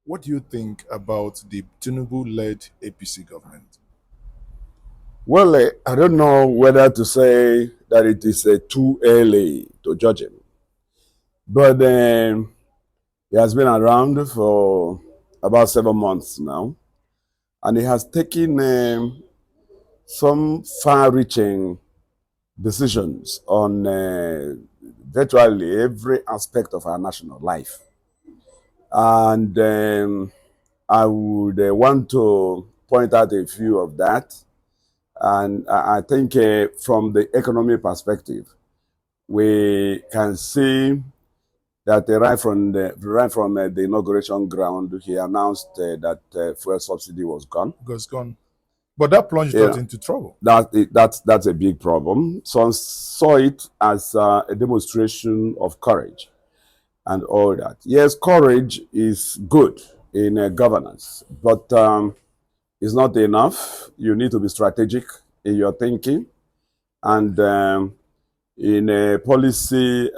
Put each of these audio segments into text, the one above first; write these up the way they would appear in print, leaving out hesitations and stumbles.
What do you think about the Tinubu-led APC government? Well, I don't know whether to say that it is too early to judge him, but he has been around for about 7 months now, and he has taken some far-reaching decisions on virtually every aspect of our national life. And I would want to point out a few of that. And I think from the economy perspective, we can see that right from the inauguration ground, he announced that fuel subsidy was gone. Because gone. But that plunged us Yeah, into trouble. that's a big problem. Some saw it as a demonstration of courage and all that. Yes, courage is good in governance, but it's not enough. You need to be strategic in your thinking and in a policy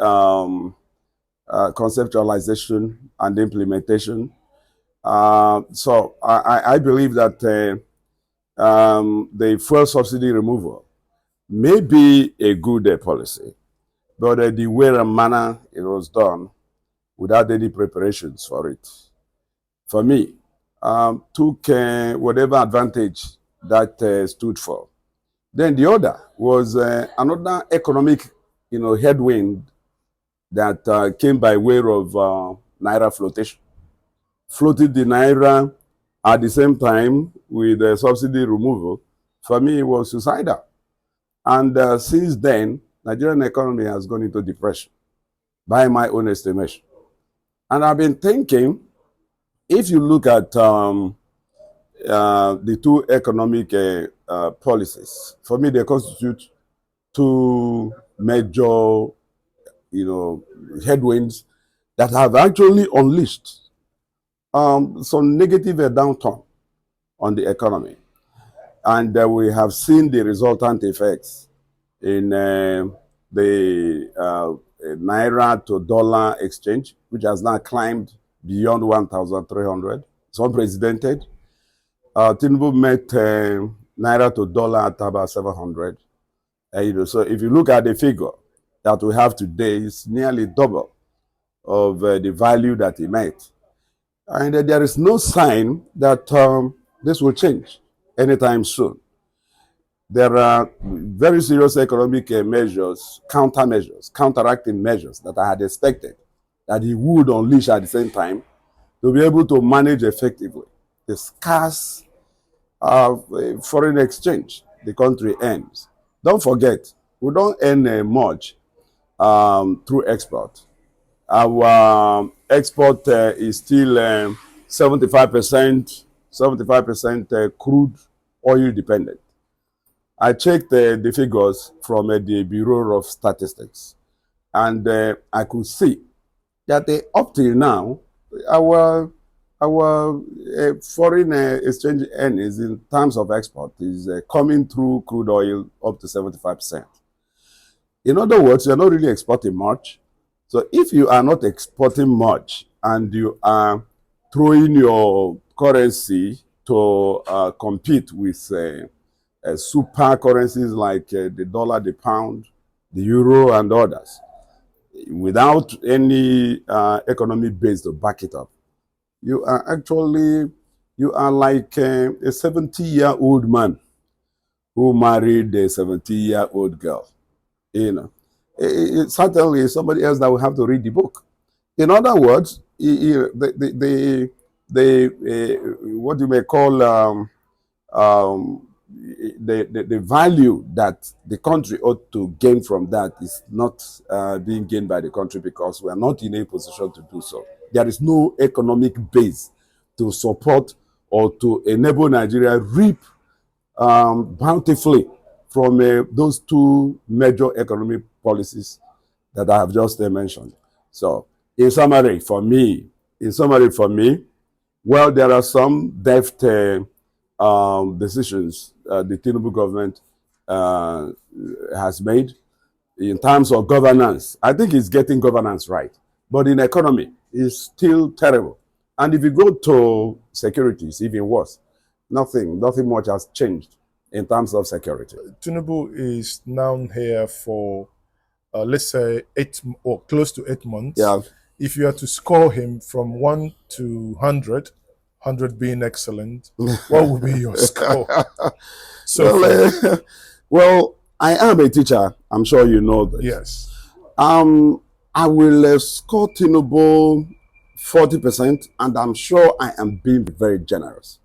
conceptualization and implementation. So I believe that the fuel subsidy removal may be a good policy, but the way and manner it was done without any preparations for it, for me, took whatever advantage that stood for. Then the other was another economic, headwind that came by way of naira flotation. Floated the naira at the same time with the subsidy removal. For me, it was suicidal. And since then, Nigerian economy has gone into depression, by my own estimation. And I've been thinking, if you look at the two economic policies, for me, they constitute two major, headwinds that have actually unleashed some negative downturn on the economy. And we have seen the resultant effects in the naira to dollar exchange, which has now climbed beyond 1,300. It's unprecedented. Tinubu met naira to dollar at about 700. So if you look at the figure that we have today, it's nearly double of the value that he met. And there is no sign that this will change anytime soon. There are very serious economic measures, countermeasures, counteracting measures that I had expected that he would unleash at the same time to be able to manage effectively the scarce foreign exchange the country earns. Don't forget, we don't earn much through export. Our export is still 75% crude oil dependent. I checked the figures from the Bureau of Statistics, and I could see that up till now, our foreign exchange earnings in terms of export is coming through crude oil up to 75%. In other words, you're not really exporting much. So if you are not exporting much and you are throwing your currency to compete with super currencies like the dollar, the pound, the euro, and others, without any economic base to back it up, you are like a 70-year-old man who married a 70-year-old girl. You know, it certainly is somebody else that will have to read the book. In other words, what you may call the value that the country ought to gain from that is not being gained by the country because we are not in a position to do so. There is no economic base to support or to enable Nigeria reap bountifully from those two major economic policies that I have just mentioned. So, in summary for me, well, there are some deft decisions the Tinubu government has made in terms of governance. I think it's getting governance right, but in economy, it's still terrible. And if you go to security, it's even worse. Nothing much has changed in terms of security. Tinubu is now here for, let's say, or close to 8 months. Yeah. If you are to score him from 1 to 100, 100 being excellent, what would be your score so well, far? well, I am a teacher. I'm sure you know this. Yes. I will score Tinubu 40%, and I'm sure I am being very generous.